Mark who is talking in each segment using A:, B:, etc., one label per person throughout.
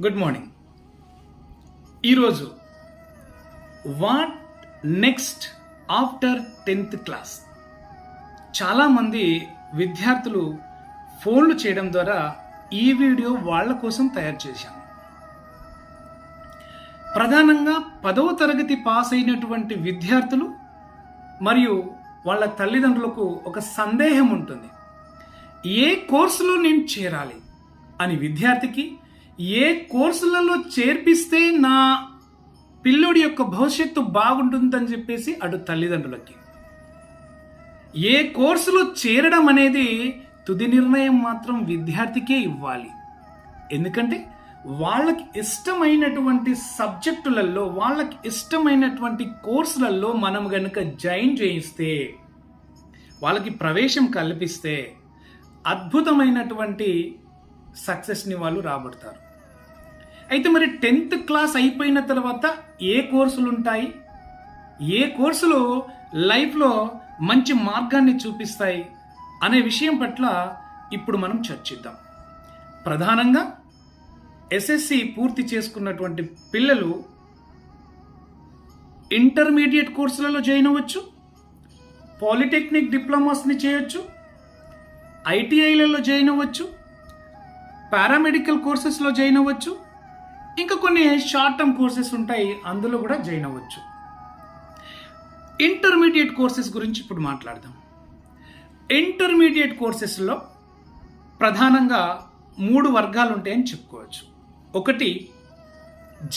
A: Good morning. ఈరోజు what next after 10th class. చాలామంది విద్యార్థులు ఫోన్లు చేయడం ద్వారా ఈ వీడియో వాళ్ళ కోసం తయారు చేశాను. ప్రధానంగా 10వ తరగతి పాస్ అయినటువంటి విద్యార్థులు మరియు వాళ్ళ తల్లిదండ్రులకు ఒక సందేహం ఉంటుంది. ఏ కోర్సులో నేను చేరాలి అని విద్యార్థికి, ఏ కోర్సులలో చేర్పిస్తే నా పిల్లోడి యొక్క భవిష్యత్తు బాగుంటుందని చెప్పేసి అటు తల్లిదండ్రులకి. ఏ కోర్సులో చేరడం అనేది తుది నిర్ణయం మాత్రం విద్యార్థికే ఇవ్వాలి. ఎందుకంటే వాళ్ళకి ఇష్టమైనటువంటి సబ్జెక్టులలో, వాళ్ళకి ఇష్టమైనటువంటి కోర్సులలో మనం గనుక జాయిన్ చేయిస్తే, వాళ్ళకి ప్రవేశం కల్పిస్తే అద్భుతమైనటువంటి సక్సెస్ని వాళ్ళు రాబడతారు. అయితే మరి 10th క్లాస్ అయిపోయిన తర్వాత ఏ కోర్సులు ఉంటాయి, ఏ కోర్సులు లైఫ్లో మంచి మార్గాన్ని చూపిస్తాయి అనే విషయం పట్ల ఇప్పుడు మనం చర్చిద్దాం. ప్రధానంగా ఎస్ఎస్సి పూర్తి చేసుకున్నటువంటి పిల్లలు ఇంటర్మీడియట్ కోర్సులలో జాయిన్ అవ్వచ్చు, పాలిటెక్నిక్ డిప్లొమాస్ని చేయొచ్చు, ఐటీఐలలో జాయిన్ అవ్వచ్చు, పారామెడికల్ కోర్సెస్లో జాయిన్ అవ్వచ్చు, ఇంకా కొన్ని షార్ట్ టర్మ్ కోర్సెస్ ఉంటాయి, అందులో కూడా జాయిన్ అవ్వచ్చు. ఇంటర్మీడియట్ కోర్సెస్ గురించి ఇప్పుడు మాట్లాడదాం. ఇంటర్మీడియట్ కోర్సెస్లో ప్రధానంగా 3 వర్గాలు ఉంటాయని చెప్పుకోవచ్చు. ఒకటి,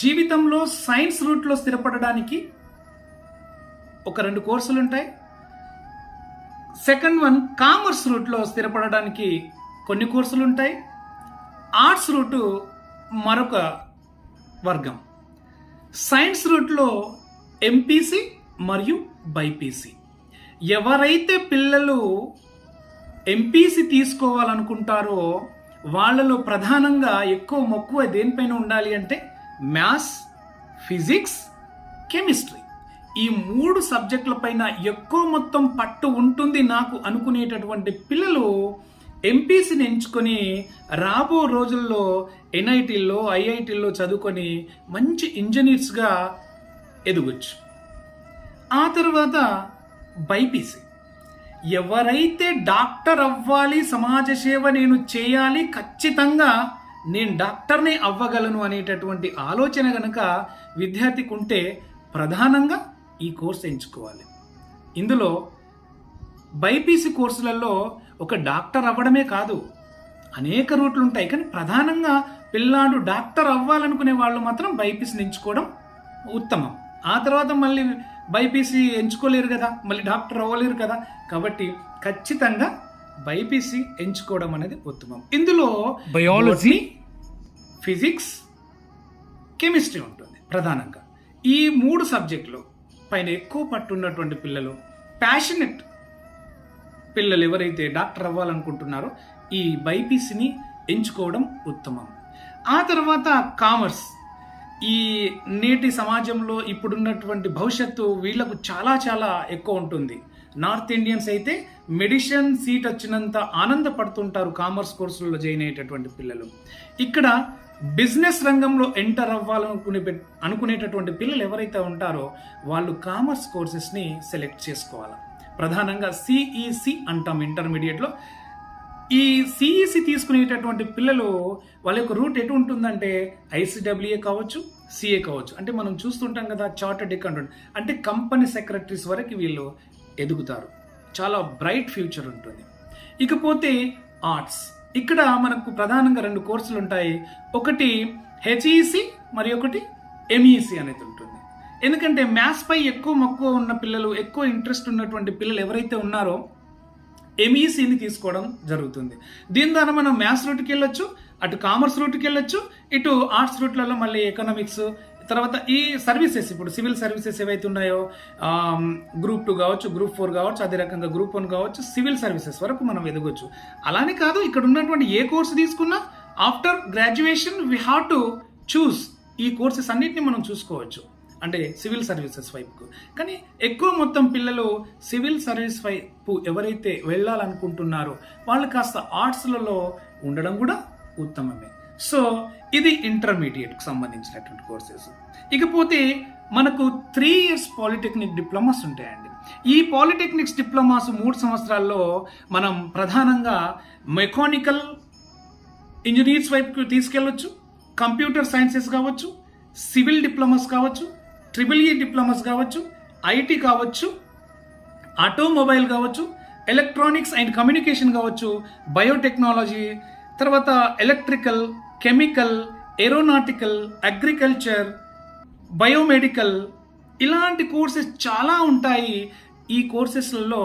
A: జీవితంలో సైన్స్ రూట్లో స్థిరపడడానికి ఒక 2 కోర్సులు ఉంటాయి. సెకండ్ వన్, కామర్స్ రూట్లో స్థిరపడడానికి కొన్ని కోర్సులు ఉంటాయి. ఆర్ట్స్ రూటు మరొక వర్గం. సైన్స్ రూట్లో ఎంపీసీ మరియు బైపీసీ. ఎవరైతే పిల్లలు ఎంపీసీ తీసుకోవాలనుకుంటారో వాళ్ళలో ప్రధానంగా ఎక్కువ మక్కువ దేనిపైన ఉండాలి అంటే మ్యాథ్స్, ఫిజిక్స్, కెమిస్ట్రీ. ఈ 3 సబ్జెక్టుల పైన ఎక్కువ మొత్తం పట్టు ఉంటుంది నాకు అనుకునేటటువంటి పిల్లలు ఎంపీసీని ఎంచుకొని రాబో రోజుల్లో ఎన్ఐటీల్లో, ఐఐటీల్లో చదువుకొని మంచి ఇంజనీర్స్గా ఎదగొచ్చు. ఆ తర్వాత బైపీసీ. ఎవరైతే డాక్టర్ అవ్వాలి, సమాజ సేవ నేను చేయాలి, ఖచ్చితంగా నేను డాక్టర్ని అవ్వగలను అనేటటువంటి ఆలోచన గనక విద్యార్థికి ఉంటే ప్రధానంగా ఈ కోర్సు ఎంచుకోవాలి. ఇందులో బైపీసీ కోర్సులలో ఒక డాక్టర్ అవ్వడమే కాదు, అనేక రూట్లు ఉంటాయి. కానీ ప్రధానంగా పిల్లాడు డాక్టర్ అవ్వాలనుకునే వాళ్ళు మాత్రం బైపీసీని ఎంచుకోవడం ఉత్తమం. ఆ తర్వాత మళ్ళీ బైపీసీ ఎంచుకోలేరు కదా, మళ్ళీ డాక్టర్ అవ్వలేరు కదా. కాబట్టి ఖచ్చితంగా బైపీసీ ఎంచుకోవడం అనేది ఉత్తమం. ఇందులో బయాలజీ, ఫిజిక్స్, కెమిస్ట్రీ ఉంటుంది ప్రధానంగా. ఈ 3 సబ్జెక్టులు పైన ఎక్కువ పట్టున్నటువంటి పిల్లలు, ప్యాషనెట్ పిల్లలు ఎవరైతే డాక్టర్ అవ్వాలనుకుంటున్నారో ఈ బైపీసీని ఎంచుకోవడం ఉత్తమం. ఆ తర్వాత కామర్స్. ఈ నేటి సమాజంలో ఇప్పుడున్నటువంటి భవిష్యత్తు వీళ్లకు చాలా చాలా ఎక్కువ ఉంటుంది. నార్త్ ఇండియన్స్ అయితే మెడిసిన్ సీట్ వచ్చినంత ఆనందపడుతుంటారు కామర్స్ కోర్సులలో జాయిన్ అయ్యేటటువంటి పిల్లలు. ఇక్కడ బిజినెస్ రంగంలో ఎంటర్ అనుకునేటటువంటి పిల్లలు ఎవరైతే ఉంటారో వాళ్ళు కామర్స్ కోర్సెస్ని సెలెక్ట్ చేసుకోవాలి. ప్రధానంగా సిఈసి అంటాం ఇంటర్మీడియట్లో. ఈ సిఈసి తీసుకునేటటువంటి పిల్లలు వాళ్ళ యొక్క రూట్ ఎటు ఉంటుందంటే ఐసిడబ్ల్యూఏ కావచ్చు, సిఏ కావచ్చు. అంటే మనం చూస్తుంటాం కదా, చార్టర్డ్ అకౌంటెంట్ అంటే కంపెనీ సెక్రటరీస్ వరకు వీళ్ళు ఎదుగుతారు. చాలా బ్రైట్ ఫ్యూచర్ ఉంటుంది. ఇకపోతే ఆర్ట్స్. ఇక్కడ మనకు ప్రధానంగా 2 కోర్సులు ఉంటాయి. ఒకటి హెచ్ఈసి మరి ఒకటి ఎంఈసి అనేది ఉంటుంది. ఎందుకంటే మ్యాథ్స్ పై ఎక్కువ మక్కువ ఉన్న పిల్లలు, ఎక్కువ ఇంట్రెస్ట్ ఉన్నటువంటి పిల్లలు ఎవరైతే ఉన్నారో ఎంఈసీని తీసుకోవడం జరుగుతుంది. దీని ద్వారా మనం మ్యాథ్స్ రూట్కి వెళ్ళొచ్చు, అటు కామర్స్ రూట్కి వెళ్ళొచ్చు, ఇటు ఆర్ట్స్ రూట్లలో మళ్ళీ ఎకనామిక్స్, తర్వాత ఈ సర్వీసెస్, ఇప్పుడు సివిల్ సర్వీసెస్ ఏవైతే ఉన్నాయో గ్రూప్ 2 కావచ్చు, గ్రూప్ 4 కావచ్చు, అదే రకంగా గ్రూప్ 1 కావచ్చు, సివిల్ సర్వీసెస్ వరకు మనం ఎదగొచ్చు. అలానే కాదు, ఇక్కడ ఉన్నటువంటి ఏ కోర్సు తీసుకున్నా after graduation we have to choose. ఈ కోర్సెస్ అన్నిటిని మనం చూసుకోవచ్చు, అంటే సివిల్ సర్వీసెస్ వైపుకు. కానీ ఎక్కువ మొత్తం పిల్లలు సివిల్ సర్వీస్ వైపు ఎవరైతే వెళ్ళాలనుకుంటున్నారో వాళ్ళు కాస్త ఆర్ట్స్లలో ఉండడం కూడా ఉత్తమమే. సో ఇది ఇంటర్మీడియట్కి సంబంధించినటువంటి కోర్సెస్. ఇకపోతే మనకు 3 years పాలిటెక్నిక్ డిప్లొమాస్ ఉంటాయండి. ఈ పాలిటెక్నిక్స్ డిప్లొమాస్ 3 సంవత్సరాల్లో మనం ప్రధానంగా మెకానికల్ ఇంజనీర్స్ వైపుకి తీసుకెళ్ళొచ్చు, కంప్యూటర్ సైన్సెస్ కావచ్చు, సివిల్ డిప్లొమాస్ కావచ్చు, EEE డిప్లొమాస్ కావచ్చు, ఐటీ కావచ్చు, ఆటోమొబైల్ కావచ్చు, ఎలక్ట్రానిక్స్ అండ్ కమ్యూనికేషన్ కావచ్చు, బయోటెక్నాలజీ, తర్వాత electrical, chemical, aeronautical, agriculture, biomedical, ఇలాంటి కోర్సెస్ చాలా ఉంటాయి. ఈ కోర్సెస్లలో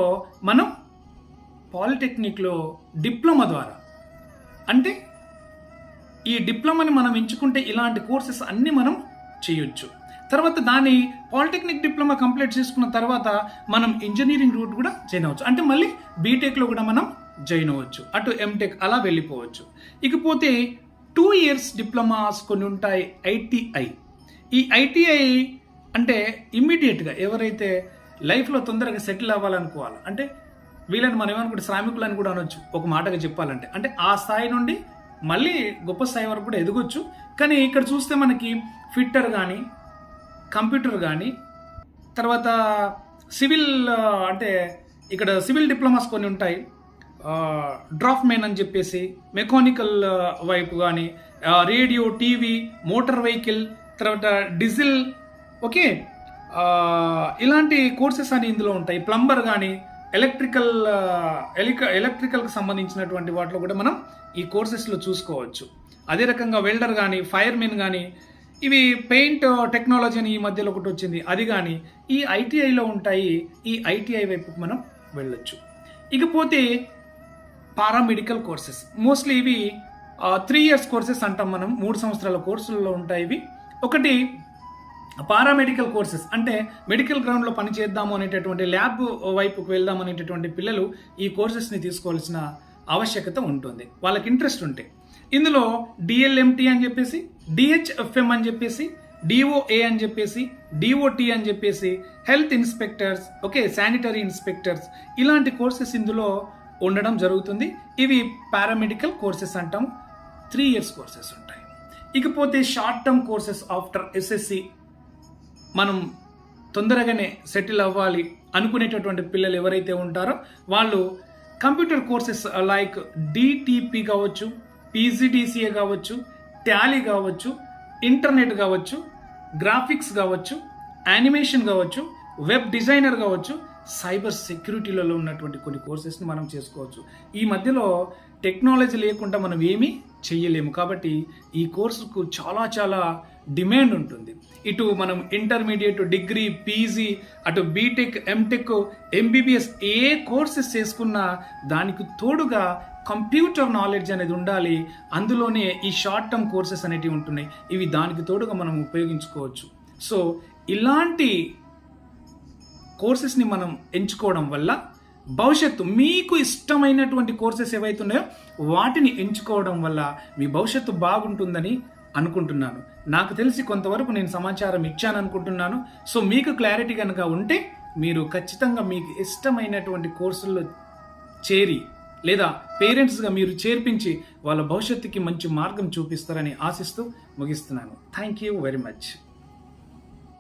A: మనం పాలిటెక్నిక్లో డిప్లొమా ద్వారా, అంటే ఈ డిప్లొమాని మనం ఎంచుకుంటే ఇలాంటి కోర్సెస్ అన్నీ మనం చేయొచ్చు. తర్వాత దాని పాలిటెక్నిక్ డిప్లొమా కంప్లీట్ చేసుకున్న తర్వాత మనం ఇంజనీరింగ్ రూట్ కూడా జాయిన్ అవ్వచ్చు. అంటే మళ్ళీ బీటెక్లో కూడా మనం జాయిన్ అవ్వచ్చు, అటు ఎంటెక్ అలా వెళ్ళిపోవచ్చు. ఇకపోతే 2 years డిప్లొమాస్ కొన్ని ఉంటాయి. ఐటీఐ, ఈ ఐటీఐ అంటే ఇమ్మీడియట్గా ఎవరైతే లైఫ్లో తొందరగా సెటిల్ అవ్వాలనుకోవాలి, అంటే వీళ్ళని మనం ఏమనుకుంటే శ్రామికులు అని కూడా అనొచ్చు ఒక మాటగా చెప్పాలంటే. అంటే ఆ స్థాయి నుండి మళ్ళీ గొప్ప స్థాయి వరకు కూడా ఎదగొచ్చు. కానీ ఇక్కడ చూస్తే మనకి ఫిట్టర్ కానీ, కంప్యూటర్ కానీ, తర్వాత సివిల్, అంటే ఇక్కడ సివిల్ డిప్లొమాస్ కొన్ని ఉంటాయి. డ్రాఫ్ట్ మెన్ అని చెప్పేసి మెకానికల్ వైపు కానీ, రేడియో, టీవీ, మోటార్ వెహికల్, తర్వాత డీజిల్, ఓకే, ఇలాంటి కోర్సెస్ అని ఇందులో ఉంటాయి. ప్లంబర్ కానీ, ఎలక్ట్రికల్కి సంబంధించినటువంటి వాటిలో కూడా మనం ఈ కోర్సెస్లో చూసుకోవచ్చు. అదే రకంగా వెల్డర్ కానీ, ఫైర్మెన్ కానీ, ఇవి పెయింట్ టెక్నాలజీ అని ఈ మధ్యలో ఒకటి వచ్చింది, అది కానీ ఈ ఐటీఐలో ఉంటాయి. ఈ ఐటీఐ వైపుకి మనం వెళ్ళొచ్చు. ఇకపోతే పారామెడికల్ కోర్సెస్, మోస్ట్లీ ఇవి 3 years కోర్సెస్ అంటాం మనం, 3 సంవత్సరాల కోర్సులలో ఉంటాయి ఇవి. ఒకటి పారామెడికల్ కోర్సెస్, అంటే మెడికల్ గ్రౌండ్లో పని చేద్దాము అనేటటువంటి, ల్యాబ్ వైపుకు వెళ్దాం అనేటటువంటి పిల్లలు ఈ కోర్సెస్ని తీసుకోవాల్సిన ఆవశ్యకత ఉంటుంది, వాళ్ళకి ఇంట్రెస్ట్ ఉంటే. ఇందులో డిఎల్ఎంటీ అని చెప్పేసి, డిహెచ్ఎఫ్ఎం అని చెప్పేసి, డిఓఏ అని చెప్పేసి, డిఓటి అని చెప్పేసి, health inspectors, okay, sanitary inspectors, ఇలాంటి కోర్సెస్ ఇందులో ఉండడం జరుగుతుంది. ఇవి పారామెడికల్ కోర్సెస్ అంటాం. 3 years కోర్సెస్ ఉంటాయి. ఇకపోతే short term courses after SSC, మనం తొందరగానే సెటిల్ అవ్వాలి అనుకునేటటువంటి పిల్లలు ఎవరైతే ఉంటారో వాళ్ళు కంప్యూటర్ కోర్సెస్ లైక్ డిటిపి కావచ్చు, పీజీడీసీఏ కావచ్చు, టాలీ కావచ్చు, ఇంటర్నెట్ కావచ్చు, గ్రాఫిక్స్ కావచ్చు, యానిమేషన్ కావచ్చు, వెబ్ డిజైనర్ కావచ్చు, సైబర్ సెక్యూరిటీలలో ఉన్నటువంటి కొన్ని కోర్సెస్ని మనం చేసుకోవచ్చు. ఈ మధ్యలో టెక్నాలజీ లేకుండా మనం ఏమీ చెయ్యలేము. కాబట్టి ఈ కోర్సుకు చాలా చాలా డిమాండ్ ఉంటుంది. ఇటు మనం ఇంటర్మీడియట్, డిగ్రీ, పీజీ, అటు బీటెక్, ఎంటెక్, ఎంబీబీఎస్ ఏ కోర్సెస్ చేసుకున్నా దానికి తోడుగా కంప్యూటర్ నాలెడ్జ్ అనేది ఉండాలి. అందులోనే ఈ షార్ట్ టర్మ్ కోర్సెస్ అనేటివి ఉంటున్నాయి. ఇవి దానికి తోడుగా మనం ఉపయోగించుకోవచ్చు. సో ఇలాంటి కోర్సెస్ని మనం ఎంచుకోవడం వల్ల భవిష్యత్తు, మీకు ఇష్టమైనటువంటి కోర్సెస్ ఏవైతే ఉన్నాయో వాటిని ఎంచుకోవడం వల్ల మీ భవిష్యత్తు బాగుంటుందని అనుకుంటున్నాను. నాకు తెలిసి కొంతవరకు నేను సమాచారం ఇచ్చాను అనుకుంటున్నాను. సో మీకు క్లారిటీ కనుక ఉంటే మీరు ఖచ్చితంగా మీకు ఇష్టమైనటువంటి కోర్సుల్లో చేరి, లేదా పేరెంట్స్గా మీరు చేర్పించి వాళ్ళ భవిష్యత్తుకి మంచి మార్గం చూపిస్తారని ఆశిస్తూ ముగిస్తున్నాను. Thank you very much.